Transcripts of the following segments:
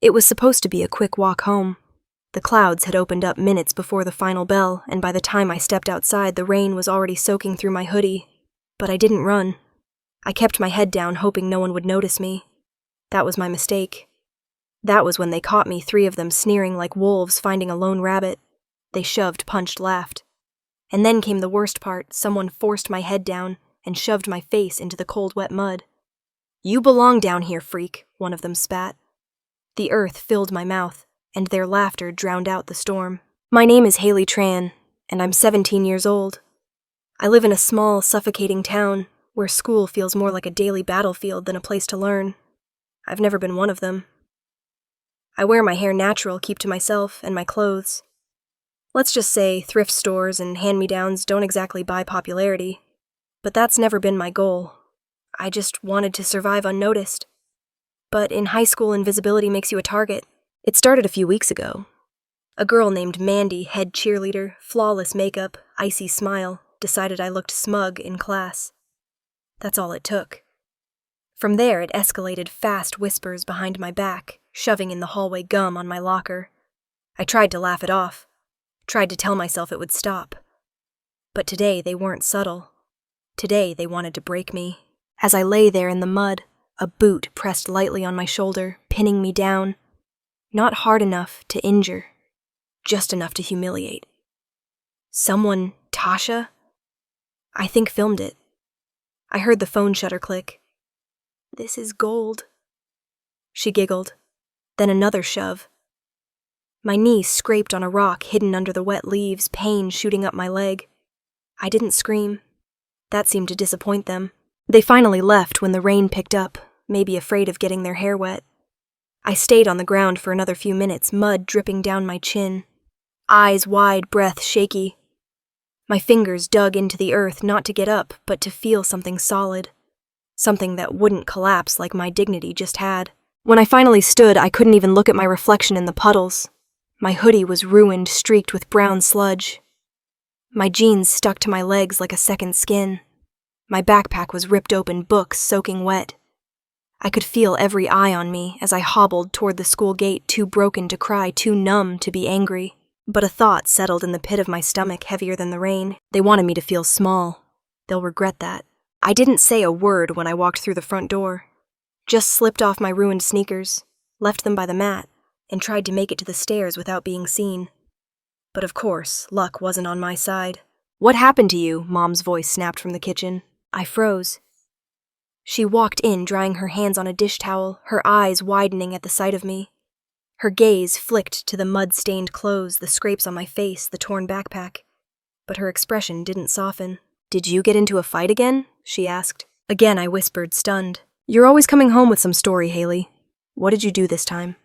It was supposed to be a quick walk home. The clouds had opened up minutes before the final bell, and by the time I stepped outside, the rain was already soaking through my hoodie. But I didn't run. I kept my head down, hoping no one would notice me. That was my mistake. That was when they caught me, 3 of them sneering like wolves finding a lone rabbit. They shoved, punched, laughed. And then came the worst part. Someone forced my head down and shoved my face into the cold, wet mud. "You belong down here, freak," one of them spat. The earth filled my mouth, and their laughter drowned out the storm. My name is Haley Tran, and I'm 17 years old. I live in a small, suffocating town where school feels more like a daily battlefield than a place to learn. I've never been one of them. I wear my hair natural, keep to myself, and my clothes. Let's just say thrift stores and hand-me-downs don't exactly buy popularity. But that's never been my goal. I just wanted to survive unnoticed. But in high school, invisibility makes you a target. It started a few weeks ago. A girl named Mandy, head cheerleader, flawless makeup, icy smile, decided I looked smug in class. That's all it took. From there, it escalated fast whispers behind my back, shoving in the hallway gum on my locker. I tried to laugh it off, tried to tell myself it would stop. But today, they weren't subtle. Today, they wanted to break me. As I lay there in the mud, a boot pressed lightly on my shoulder, pinning me down. Not hard enough to injure, just enough to humiliate. Someone, Tasha, I think filmed it. I heard the phone shutter click. "This is gold." She giggled. Then another shove. My knee scraped on a rock hidden under the wet leaves, pain shooting up my leg. I didn't scream. That seemed to disappoint them. They finally left when the rain picked up, maybe afraid of getting their hair wet. I stayed on the ground for another few minutes, mud dripping down my chin. Eyes wide, breath shaky. My fingers dug into the earth, not to get up, but to feel something solid. Something that wouldn't collapse like my dignity just had. When I finally stood, I couldn't even look at my reflection in the puddles. My hoodie was ruined, streaked with brown sludge. My jeans stuck to my legs like a second skin. My backpack was ripped open, books soaking wet. I could feel every eye on me as I hobbled toward the school gate, too broken to cry, too numb to be angry. But a thought settled in the pit of my stomach, heavier than the rain. They wanted me to feel small. They'll regret that. I didn't say a word when I walked through the front door. Just slipped off my ruined sneakers, left them by the mat, and tried to make it to the stairs without being seen. But of course, luck wasn't on my side. "What happened to you?" Mom's voice snapped from the kitchen. I froze. She walked in, drying her hands on a dish towel, her eyes widening at the sight of me. Her gaze flicked to the mud-stained clothes, the scrapes on my face, the torn backpack. But her expression didn't soften. "Did you get into a fight again?" she asked. Again I whispered, stunned. "You're always coming home with some story, Haley. What did you do this time?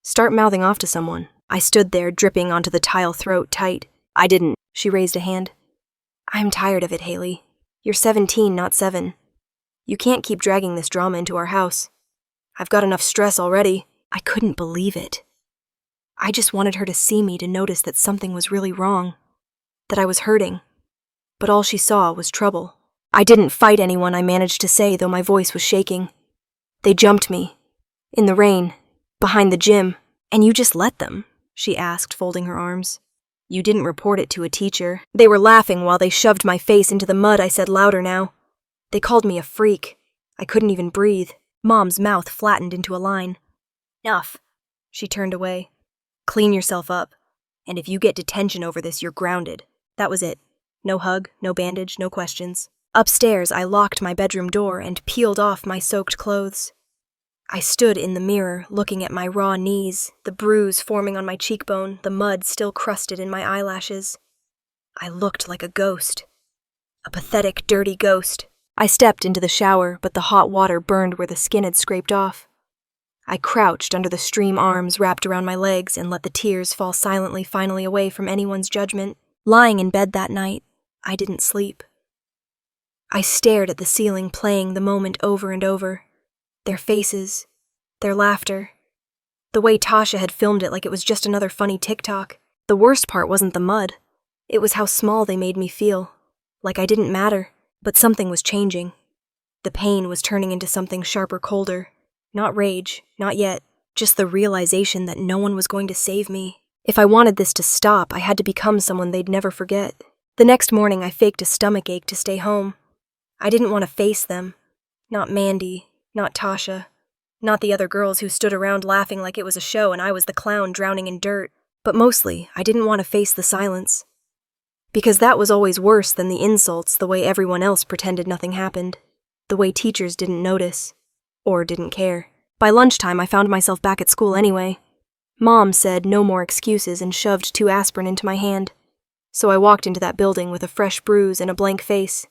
Start mouthing off to someone." I stood there, dripping onto the tile throat tight. "I didn't." She raised a hand. "I'm tired of it, Haley. You're 17, not 7. You can't keep dragging this drama into our house. I've got enough stress already." I couldn't believe it. I just wanted her to see me, to notice that something was really wrong, that I was hurting. But all she saw was trouble. "I didn't fight anyone," I managed to say, though my voice was shaking. "They jumped me. In the rain. Behind the gym. And you just let them?" she asked, folding her arms. "You didn't report it to a teacher." They were laughing while they shoved my face into the mud. I said louder now. "They called me a freak. I couldn't even breathe." Mom's mouth flattened into a line. "Enough." She turned away. "Clean yourself up. And if you get detention over this, you're grounded." That was it. No hug, no bandage, no questions. Upstairs, I locked my bedroom door and peeled off my soaked clothes. I stood in the mirror, looking at my raw knees, the bruise forming on my cheekbone, the mud still crusted in my eyelashes. I looked like a ghost. A pathetic, dirty ghost. I stepped into the shower, but the hot water burned where the skin had scraped off. I crouched under the stream arms wrapped around my legs and let the tears fall silently, finally away from anyone's judgment. Lying in bed that night, I didn't sleep. I stared at the ceiling, playing the moment over and over. Their faces, their laughter. The way Tasha had filmed it like it was just another funny TikTok. The worst part wasn't the mud. It was how small they made me feel. Like I didn't matter. But something was changing. The pain was turning into something sharper, colder. Not rage, not yet. Just the realization that no one was going to save me. If I wanted this to stop, I had to become someone they'd never forget. The next morning, I faked a stomachache to stay home. I didn't want to face them. Not Mandy, not Tasha, not the other girls who stood around laughing like it was a show and I was the clown drowning in dirt. But mostly, I didn't want to face the silence. Because that was always worse than the insults, the way everyone else pretended nothing happened. The way teachers didn't notice. Or didn't care. By lunchtime, I found myself back at school anyway. Mom said no more excuses and shoved 2 aspirin into my hand. So I walked into that building with a fresh bruise and a blank face.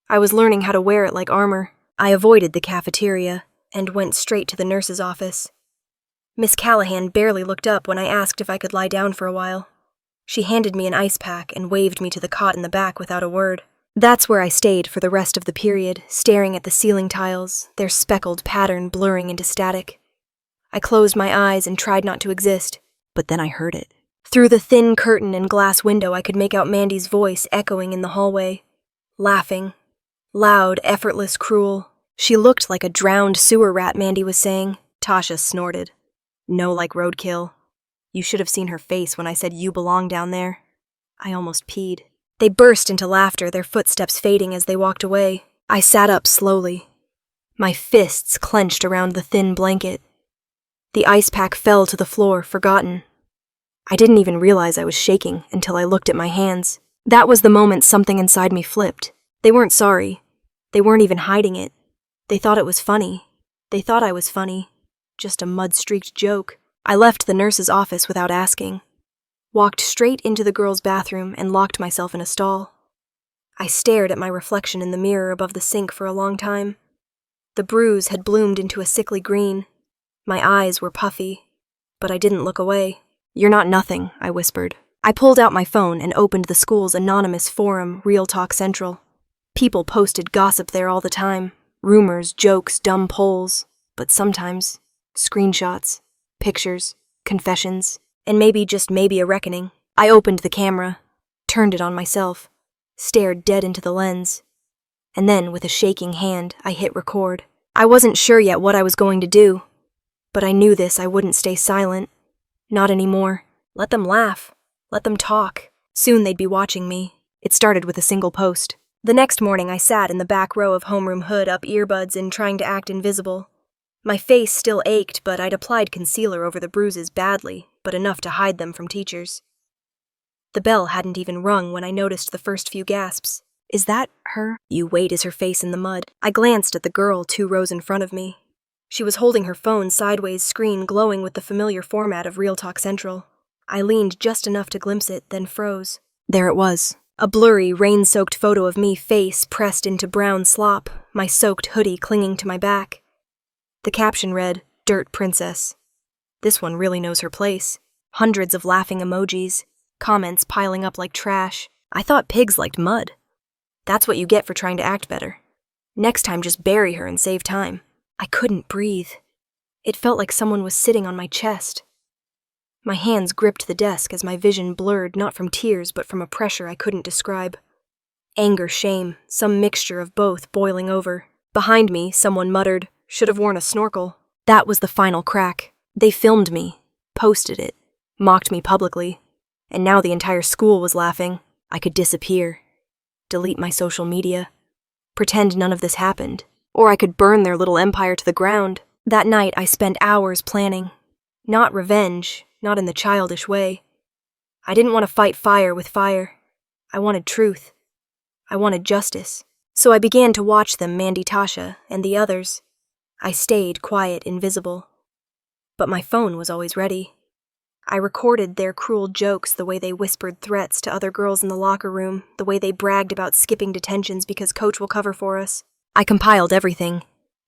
I was learning how to wear it like armor. I avoided the cafeteria and went straight to the nurse's office. Miss Callahan barely looked up when I asked if I could lie down for a while. She handed me an ice pack and waved me to the cot in the back without a word. That's where I stayed for the rest of the period, staring at the ceiling tiles, their speckled pattern blurring into static. I closed my eyes and tried not to exist, but then I heard it. Through the thin curtain and glass window, I could make out Mandy's voice echoing in the hallway, laughing. Loud, effortless, cruel. She looked like a drowned sewer rat, Mandy was saying. Tasha snorted. No, like roadkill. You should have seen her face when I said you belong down there. I almost peed. They burst into laughter, their footsteps fading as they walked away. I sat up slowly. My fists clenched around the thin blanket. The ice pack fell to the floor, forgotten. I didn't even realize I was shaking until I looked at my hands. That was the moment something inside me flipped. They weren't sorry. They weren't even hiding it. They thought it was funny. They thought I was funny. Just a mud-streaked joke. I left the nurse's office without asking. Walked straight into the girls' bathroom and locked myself in a stall. I stared at my reflection in the mirror above the sink for a long time. The bruise had bloomed into a sickly green. My eyes were puffy, but I didn't look away. "You're not nothing," I whispered. I pulled out my phone and opened the school's anonymous forum, Real Talk Central. People posted gossip there all the time. Rumors, jokes, dumb polls. But sometimes, screenshots, pictures, confessions, and maybe, just maybe, a reckoning. I opened the camera, turned it on myself, stared dead into the lens, and then, with a shaking hand, I hit record. I wasn't sure yet what I was going to do, but I knew this: I wouldn't stay silent. Not anymore. Let them laugh. Let them talk. Soon they'd be watching me. It started with a single post. The next morning I sat in the back row of homeroom hood, up earbuds and trying to act invisible. My face still ached, but I'd applied concealer over the bruises badly, but enough to hide them from teachers. The bell hadn't even rung when I noticed the first few gasps. "Is that her?" "You wait," is her face in the mud. I glanced at the girl 2 rows in front of me. She was holding her phone sideways, screen glowing with the familiar format of Real Talk Central. I leaned just enough to glimpse it, then froze. There it was. A blurry, rain-soaked photo of me, face pressed into brown slop, my soaked hoodie clinging to my back. The caption read, "Dirt Princess." This one really knows her place. Hundreds of laughing emojis, comments piling up like trash. I thought pigs liked mud. That's what you get for trying to act better. Next time, just bury her and save time. I couldn't breathe. It felt like someone was sitting on my chest. My hands gripped the desk as my vision blurred, not from tears, but from a pressure I couldn't describe. Anger, shame, some mixture of both boiling over. Behind me, someone muttered, "Should have worn a snorkel." That was the final crack. They filmed me, posted it, mocked me publicly, and now the entire school was laughing. I could disappear, delete my social media, pretend none of this happened, or I could burn their little empire to the ground. That night I spent hours planning. Not revenge, not in the childish way. I didn't want to fight fire with fire. I wanted truth. I wanted justice. So I began to watch them, Mandy, Tasha, and the others. I stayed quiet, invisible. But my phone was always ready. I recorded their cruel jokes, the way they whispered threats to other girls in the locker room, the way they bragged about skipping detentions because coach will cover for us. I compiled everything.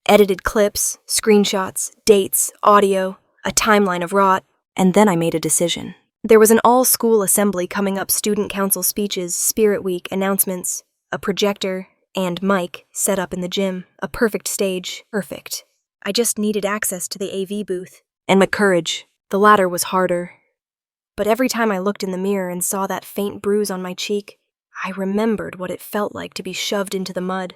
Edited clips, screenshots, dates, audio, a timeline of rot, and then I made a decision. There was an all-school assembly coming up, student council speeches, Spirit Week, announcements, a projector, and mic set up in the gym, a perfect stage. Perfect. I just needed access to the AV booth. And my courage. The latter was harder. But every time I looked in the mirror and saw that faint bruise on my cheek, I remembered what it felt like to be shoved into the mud.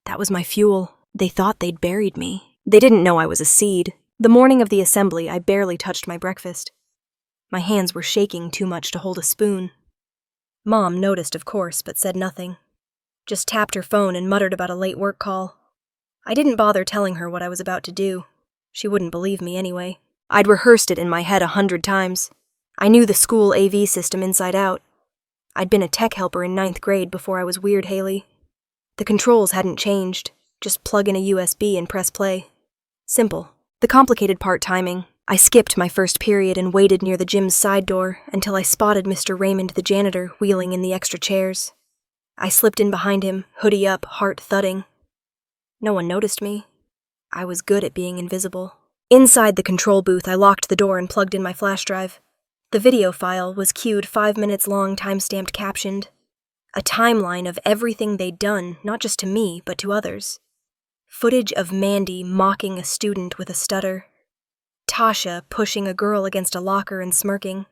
That was my fuel. They thought they'd buried me. They didn't know I was a seed. The morning of the assembly, I barely touched my breakfast. My hands were shaking too much to hold a spoon. Mom noticed, of course, but said nothing. Just tapped her phone and muttered about a late work call. I didn't bother telling her what I was about to do. She wouldn't believe me anyway. I'd rehearsed it in my head 100 times. I knew the school AV system inside out. I'd been a tech helper in 9th grade before I was Weird Haley. The controls hadn't changed. Just plug in a USB and press play. Simple. The complicated part, timing. I skipped my first period and waited near the gym's side door until I spotted Mr. Raymond the janitor wheeling in the extra chairs. I slipped in behind him, hoodie up, heart thudding. No one noticed me. I was good at being invisible. Inside the control booth, I locked the door and plugged in my flash drive. The video file was queued 5 minutes long, time-stamped, captioned. A timeline of everything they'd done, not just to me, but to others. Footage of Mandy mocking a student with a stutter. Tasha pushing a girl against a locker and smirking.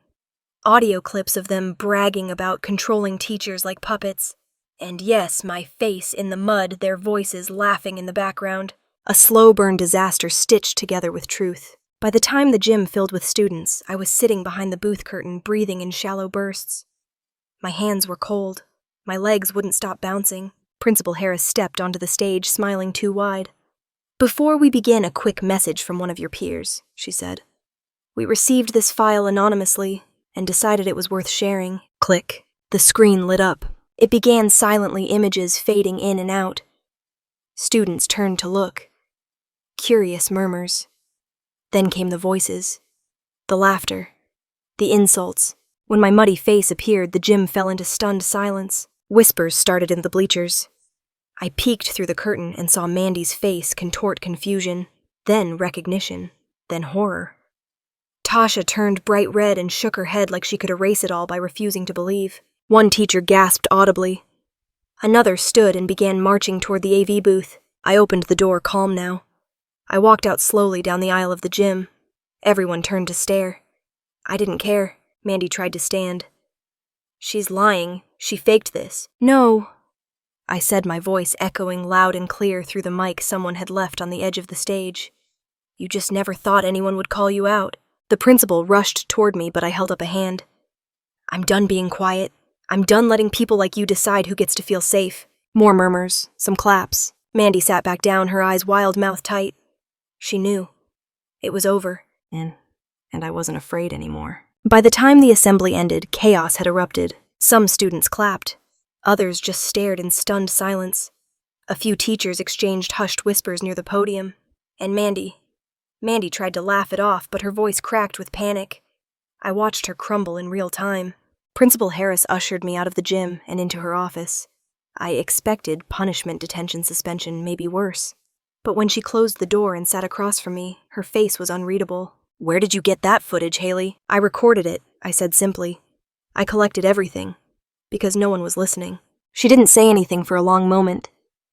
Audio clips of them bragging about controlling teachers like puppets. And yes, my face in the mud, their voices laughing in the background. A slow-burn disaster stitched together with truth. By the time the gym filled with students, I was sitting behind the booth curtain, breathing in shallow bursts. My hands were cold. My legs wouldn't stop bouncing. Principal Harris stepped onto the stage, smiling too wide. "Before we begin, a quick message from one of your peers," she said. "We received this file anonymously and decided it was worth sharing." Click. The screen lit up. It began silently, images fading in and out. Students turned to look. Curious murmurs. Then came the voices. The laughter. The insults. When my muddy face appeared, the gym fell into stunned silence. Whispers started in the bleachers. I peeked through the curtain and saw Mandy's face contort confusion, then recognition, then horror. Tasha turned bright red and shook her head like she could erase it all by refusing to believe. One teacher gasped audibly. Another stood and began marching toward the AV booth. I opened the door, calm now. I walked out slowly down the aisle of the gym. Everyone turned to stare. I didn't care. Mandy tried to stand. "She's lying. She faked this." "No," I said, my voice echoing loud and clear through the mic someone had left on the edge of the stage. "You just never thought anyone would call you out." The principal rushed toward me, but I held up a hand. "I'm done being quiet. I'm done letting people like you decide who gets to feel safe." More murmurs, some claps. Mandy sat back down, her eyes wild, mouth tight. She knew. It was over. And I wasn't afraid anymore. By the time the assembly ended, chaos had erupted. Some students clapped. Others just stared in stunned silence. A few teachers exchanged hushed whispers near the podium. And Mandy tried to laugh it off, but her voice cracked with panic. I watched her crumble in real time. Principal Harris ushered me out of the gym and into her office. I expected punishment, detention, suspension, maybe worse. But when she closed the door and sat across from me, her face was unreadable. "Where did you get that footage, Haley?" "I recorded it," I said simply. "I collected everything, because no one was listening." She didn't say anything for a long moment.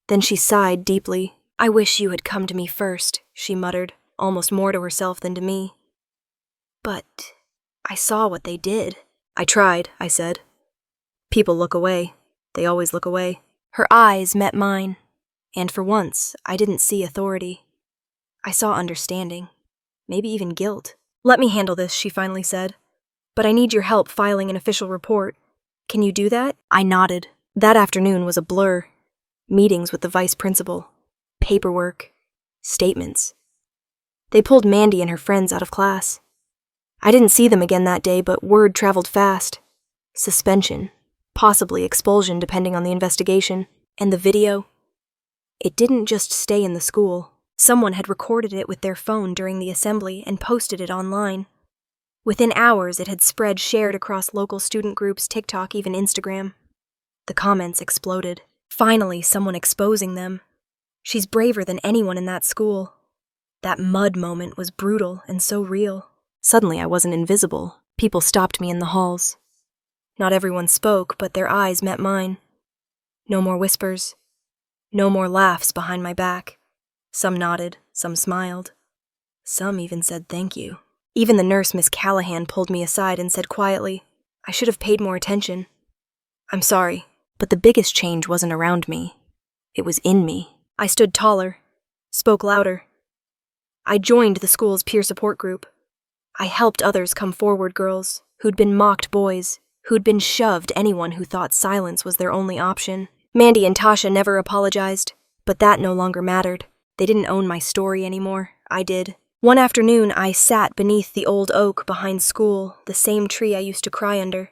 Then she sighed deeply. "I wish you had come to me first," she muttered, almost more to herself than to me. "But I saw what they did." "I tried," I said. "People look away. They always look away." Her eyes met mine, and for once, I didn't see authority. I saw understanding. Maybe even guilt. "Let me handle this," she finally said. "But I need your help filing an official report. Can you do that?" I nodded. That afternoon was a blur. Meetings with the vice principal. Paperwork. Statements. They pulled Mandy and her friends out of class. I didn't see them again that day, but word traveled fast. Suspension. Possibly expulsion, depending on the investigation. And the video? It didn't just stay in the school. Someone had recorded it with their phone during the assembly and posted it online. Within hours, it had spread, shared across local student groups, TikTok, even Instagram. The comments exploded. Finally, someone exposing them. She's braver than anyone in that school. That mud moment was brutal and so real. Suddenly, I wasn't invisible. People stopped me in the halls. Not everyone spoke, but their eyes met mine. No more whispers. No more laughs behind my back. Some nodded, some smiled. Some even said thank you. Even the nurse, Miss Callahan, pulled me aside and said quietly, "I should have paid more attention. I'm sorry." But the biggest change wasn't around me. It was in me. I stood taller, spoke louder. I joined the school's peer support group. I helped others come forward, girls who'd been mocked boys, who'd been shoved, anyone who thought silence was their only option. Mandy and Tasha never apologized, but that no longer mattered. They didn't own my story anymore. I did. One afternoon, I sat beneath the old oak behind school, the same tree I used to cry under.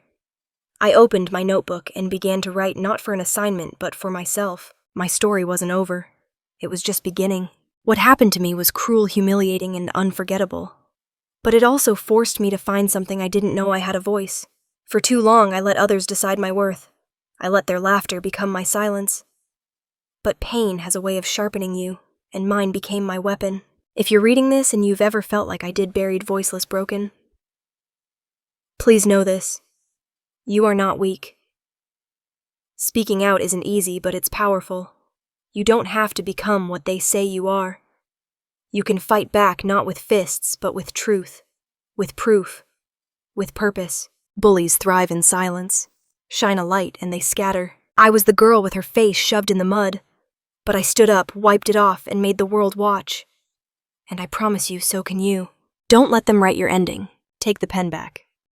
I opened my notebook and began to write, not for an assignment, but for myself. My story wasn't over. It was just beginning. What happened to me was cruel, humiliating, and unforgettable. But it also forced me to find something I didn't know I had a voice. For too long, I let others decide my worth. I let their laughter become my silence. But pain has a way of sharpening you, and mine became my weapon. If you're reading this and you've ever felt like I did, buried, voiceless, broken, please know this. You are not weak. Speaking out isn't easy, but it's powerful. You don't have to become what they say you are. You can fight back not with fists, but with truth, with proof, with purpose. Bullies thrive in silence. Shine a light and they scatter. I was the girl with her face shoved in the mud, but I stood up, wiped it off, and made the world watch. And I promise you, so can you. Don't let them write your ending. Take the pen back.